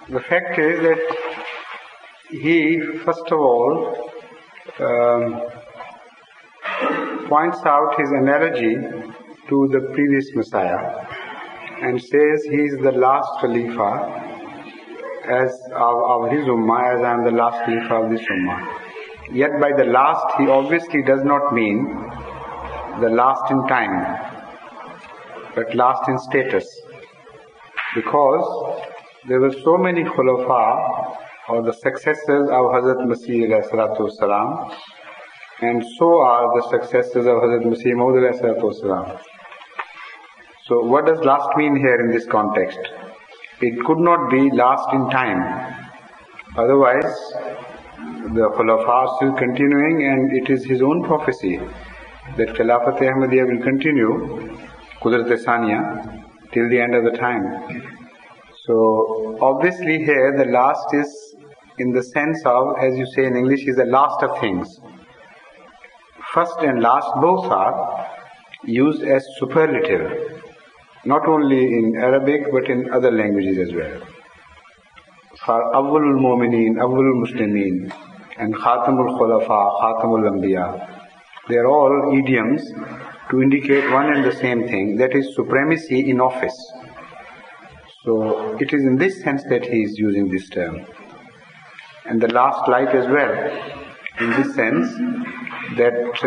The fact is that he, first of all, points out his analogy to the previous Messiah and says he is the last Khalifa of his Ummah, as I am the last Khalifa of this Ummah. Yet by the last, he obviously does not mean the last in time, but last in status. Because there were so many Khulafa, or the successors of Hazrat Masih alayhi salatu wasalam, and so are the successors of Hazrat Masih Maud alayhi salatu wasalam. So what does last mean here in this context? It could not be last in time. Otherwise, the Khulafa are still continuing, and it is his own prophecy that Khilafat Ahmadiyya will continue, Qudrat-e-Saniya, till the end of the time. So obviously here the last is in the sense of, as you say in English, is the last of things. First and last both are used as superlative, not only in Arabic but in other languages as well. For Awwalul Mu'mineen, Awwalul Muslimin, and Khatamul Khulafa, Khatamul Anbiya, they are all idioms to indicate one and the same thing, that is supremacy in office. So it is in this sense that he is using this term. And the last light as well, in this sense that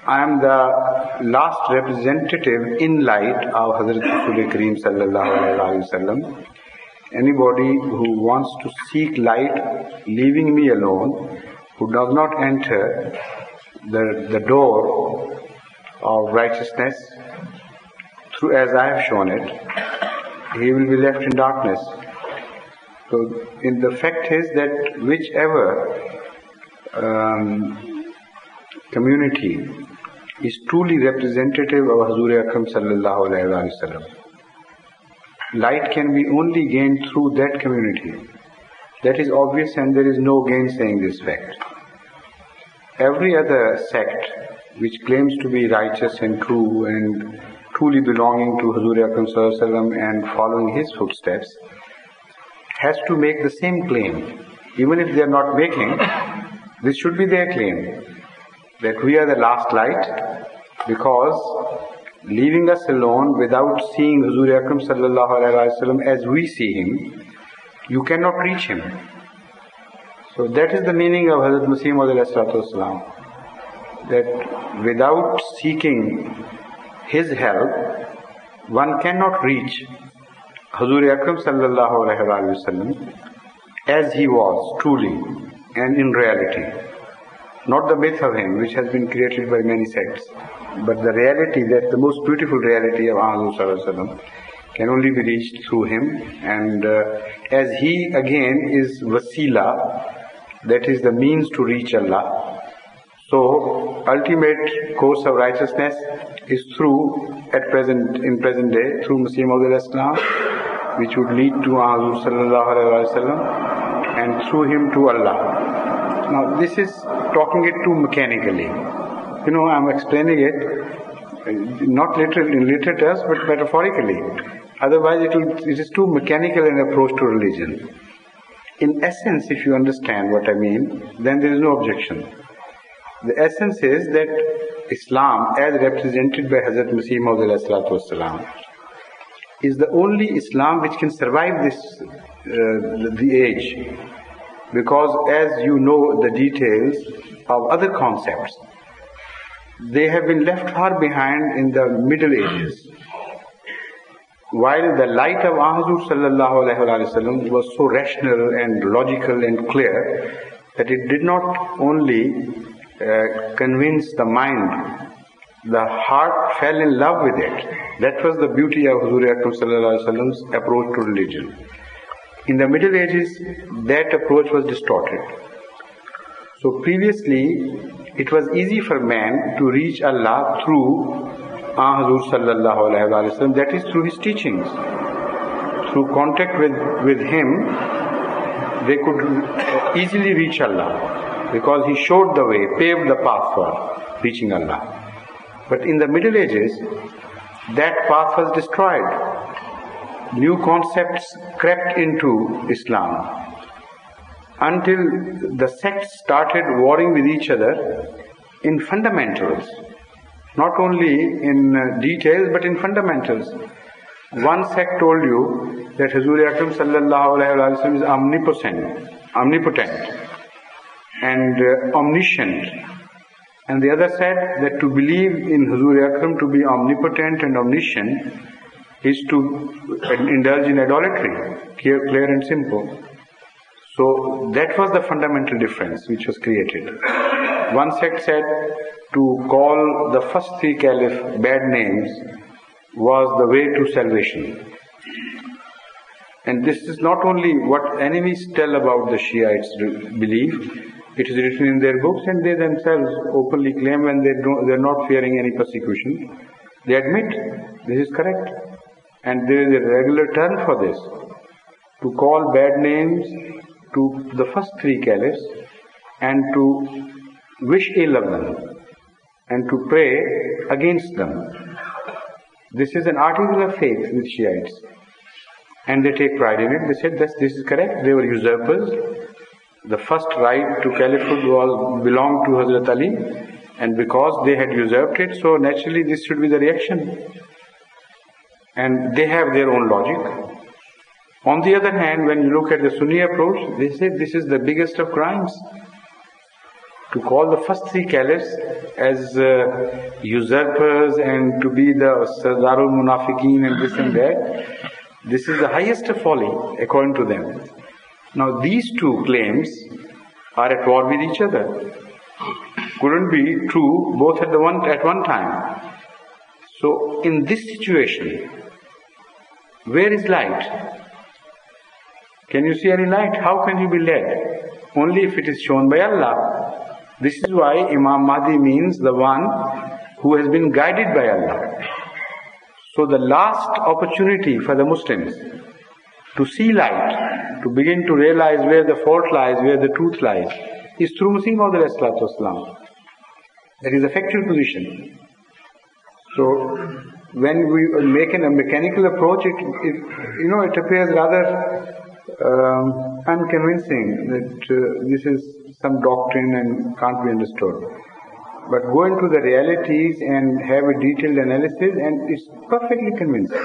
I am the last representative in light of Hazrat Rasul Kareem sallallahu alayhi wa sallam. Anybody who wants to seek light, leaving me alone, who does not enter the door of righteousness, through as I have shown it, he will be left in darkness. So, in the fact is that whichever community is truly representative of Hazur Akram sallallahu alayhi wa sallam, light can be only gained through that community. That is obvious, and there is no gainsaying this fact. Every other sect which claims to be righteous and true and truly belonging to Hazur Akram sallallahu alayhi wa sallam and following his footsteps has to make the same claim. Even if they are not making, this should be their claim, that we are the last light, because leaving us alone without seeing Hazur Akram sallallahu alayhi wa sallam as we see him, you cannot reach him. So that is the meaning of Hazrat Masih Maud alayhi salatu wasalam, that without seeking his help, one cannot reach Hazur Akram sallallahu alayhi wa sallam as he was truly and in reality. Not the myth of him which has been created by many sects, but the reality, that the most beautiful reality of Hazur sallallahu alayhi wa sallam can only be reached through him. And as he again is wasila, that is the means to reach Allah. So ultimate course of righteousness is through, in present day, through Masih Maud alayhi salam, which would lead to Hazur sallallahu alayhi wa sallam, and through him to Allah. Now this is talking it too mechanically. You know, I'm explaining it not literally in literal terms, but metaphorically. Otherwise it is too mechanical an approach to religion. In essence, if you understand what I mean, then there is no objection. The essence is that Islam, as represented by Hazrat Masih Maud alayhi salatu wasalam, is the only Islam which can survive this the age, because as you know the details of other concepts, they have been left far behind in the Middle Ages. While the light of Hazur sallallahu alayhi wa sallam was so rational and logical and clear that it did not only convince the mind, the heart fell in love with it. That was the beauty of Hazur Akram sallallahu alayhi wa sallam's approach to religion. In the Middle Ages, that approach was distorted. So previously, it was easy for man to reach Allah through Hazur sallallahu alayhi wa sallam, that is through his teachings. Through contact with him, they could easily reach Allah, because he showed the way, paved the path for reaching Allah. But in the Middle Ages, that path was destroyed. new concepts crept into Islam until the sects started warring with each other in fundamentals, not only in details but in fundamentals. One sect told you that Hazrat Akram sallallahu alaihi wasallam is omnipotent and omniscient, and the other said that to believe in Hazrat Akram to be omnipotent and omniscient is to indulge in idolatry, clear and simple. So that was the fundamental difference which was created. One sect said to call the first three caliphs bad names was the way to salvation. And this is not only what enemies tell about the Shiites belief, it is written in their books, and they themselves openly claim when they are not fearing any persecution. They admit this is correct. And there is a regular term for this, to call bad names to the first three caliphs and to wish ill of them and to pray against them. This is an article of faith with Shiites, and they take pride in it. They said this is correct. They were usurpers. The first right to caliphate belonged to Hazrat Ali, and because they had usurped it, so naturally this should be the reaction. And they have their own logic. On the other hand, when you look at the Sunni approach, they say this is the biggest of crimes. To call the first three caliphs as usurpers and to be the Sardarul Munafiqeen and this and that, this is the highest of folly according to them. Now these two claims are at war with each other. Couldn't be true both at one time. So in this situation, where is light? Can you see any light? How can you be led? Only if it is shown by Allah. This is why Imam Mahdi means the one who has been guided by Allah. So the last opportunity for the Muslims to see light, to begin to realize where the fault lies, where the truth lies, is through Masih Maud alayhi salatu wasalam. That is a factual position. So when we make a mechanical approach, it appears rather unconvincing that this is some doctrine and can't be understood. But go into the realities and have a detailed analysis, and it's perfectly convincing.